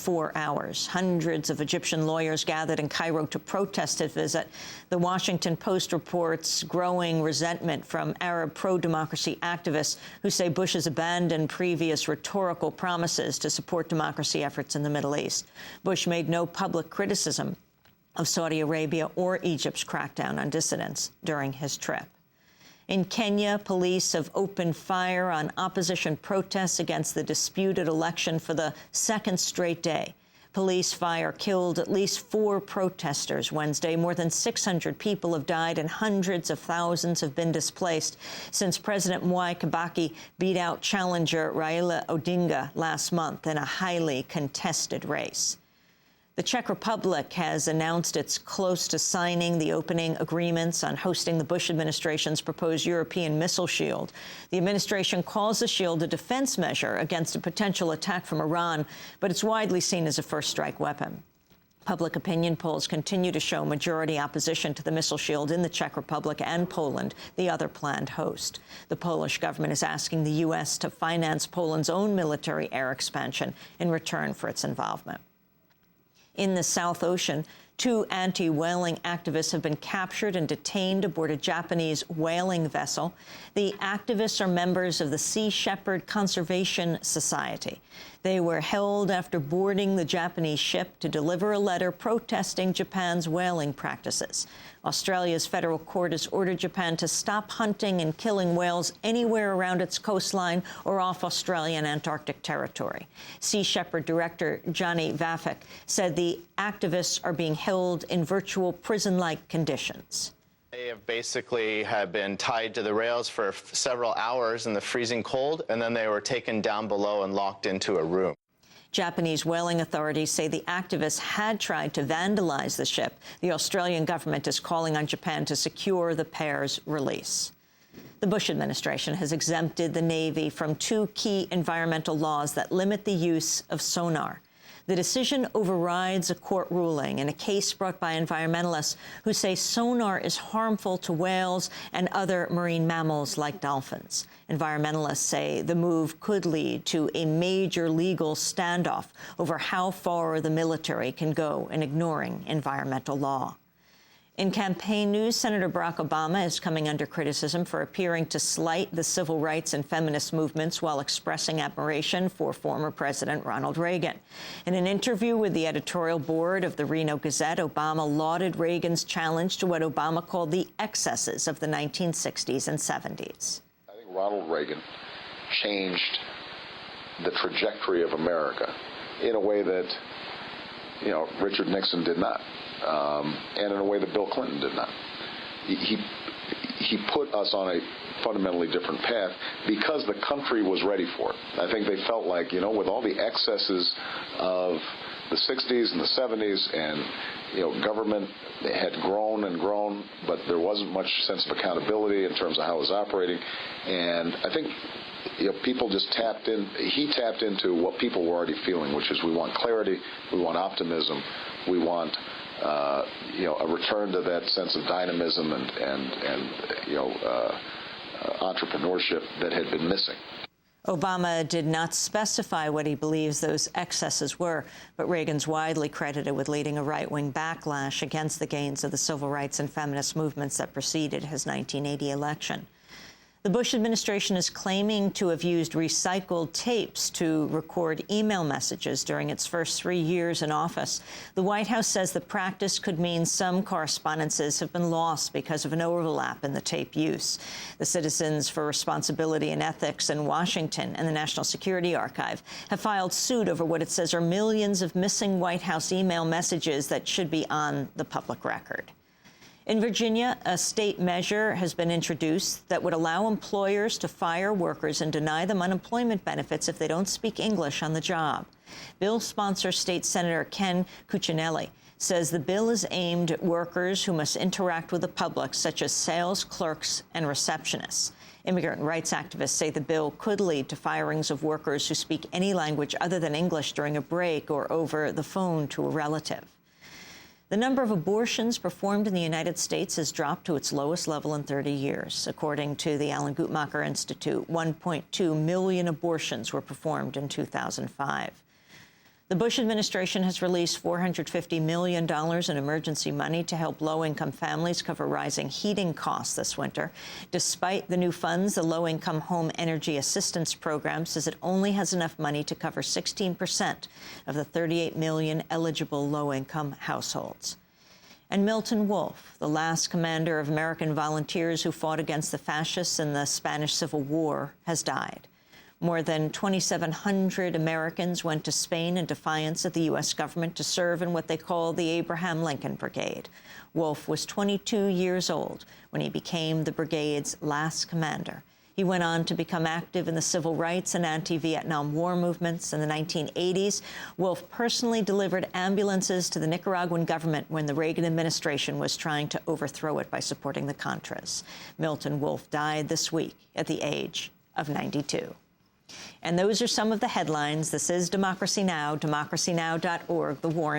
4 hours. Hundreds of Egyptian lawyers gathered in Cairo to protest his visit. The Washington Post reports growing resentment from Arab pro-democracy activists who say Bush has abandoned previous rhetorical promises to support democracy efforts in the Middle East. Bush made no public criticism of Saudi Arabia or Egypt's crackdown on dissidents during his trip. In Kenya, police have opened fire on opposition protests against the disputed election for the second straight day. Police fire killed at least 4 protesters Wednesday. More than 600 people have died and hundreds of thousands have been displaced since President Mwai Kibaki beat out challenger Raila Odinga last month in a highly contested race. The Czech Republic has announced it's close to signing the opening agreements on hosting the Bush administration's proposed European missile shield. The administration calls the shield a defense measure against a potential attack from Iran, but it's widely seen as a first-strike weapon. Public opinion polls continue to show majority opposition to the missile shield in the Czech Republic and Poland, the other planned host. The Polish government is asking the U.S. to finance Poland's own military air expansion in return for its involvement. In the South Ocean, 2 anti-whaling activists have been captured and detained aboard a Japanese whaling vessel. The activists are members of the Sea Shepherd Conservation Society. They were held after boarding the Japanese ship to deliver a letter protesting Japan's whaling practices. Australia's federal court has ordered Japan to stop hunting and killing whales anywhere around its coastline or off Australian Antarctic territory. Sea Shepherd director Johnny Vafik said the activists are being held in virtual prison-like conditions. They have been tied to the rails for several hours in the freezing cold, and then they were taken down below and locked into a room. Japanese whaling authorities say the activists had tried to vandalize the ship. The Australian government is calling on Japan to secure the pair's release. The Bush administration has exempted the Navy from 2 key environmental laws that limit the use of sonar. The decision overrides a court ruling in a case brought by environmentalists who say sonar is harmful to whales and other marine mammals like dolphins. Environmentalists say the move could lead to a major legal standoff over how far the military can go in ignoring environmental law. In campaign news, Senator Barack Obama is coming under criticism for appearing to slight the civil rights and feminist movements while expressing admiration for former President Ronald Reagan. In an interview with the editorial board of the Reno Gazette, Obama lauded Reagan's challenge to what Obama called the excesses of the 1960s and 70s. I think Ronald Reagan changed the trajectory of America in a way that, Richard Nixon did not. And in a way that Bill Clinton did not. He put us on a fundamentally different path because the country was ready for it. I think they felt like, with all the excesses of the 60s and the 70s and, government had grown and grown, but there wasn't much sense of accountability in terms of how it was operating. And I think people just he tapped into what people were already feeling, which is we want clarity, we want optimism, we want a return to that sense of dynamism and entrepreneurship that had been missing. Obama did not specify what he believes those excesses were, but Reagan's widely credited with leading a right-wing backlash against the gains of the civil rights and feminist movements that preceded his 1980 election. The Bush administration is claiming to have used recycled tapes to record email messages during its first 3 years in office. The White House says the practice could mean some correspondences have been lost because of an overlap in the tape use. The Citizens for Responsibility and Ethics in Washington and the National Security Archive have filed suit over what it says are millions of missing White House email messages that should be on the public record. In Virginia, a state measure has been introduced that would allow employers to fire workers and deny them unemployment benefits if they don't speak English on the job. Bill sponsor State Senator Ken Cuccinelli says the bill is aimed at workers who must interact with the public, such as sales clerks and receptionists. Immigrant rights activists say the bill could lead to firings of workers who speak any language other than English during a break or over the phone to a relative. The number of abortions performed in the United States has dropped to its lowest level in 30 years. According to the Alan Guttmacher Institute, 1.2 million abortions were performed in 2005. The Bush administration has released $450 million in emergency money to help low-income families cover rising heating costs this winter. Despite the new funds, the Low-Income Home Energy Assistance Program says it only has enough money to cover 16% of the 38 million eligible low-income households. And Milton Wolff, the last commander of American volunteers who fought against the fascists in the Spanish Civil War, has died. More than 2,700 Americans went to Spain in defiance of the U.S. government to serve in what they call the Abraham Lincoln Brigade. Wolff was 22 years old when he became the brigade's last commander. He went on to become active in the civil rights and anti-Vietnam War movements in the 1980s. Wolff personally delivered ambulances to the Nicaraguan government when the Reagan administration was trying to overthrow it by supporting the Contras. Milton Wolff died this week at the age of 92. And those are some of the headlines. This is Democracy Now!, democracynow.org. The war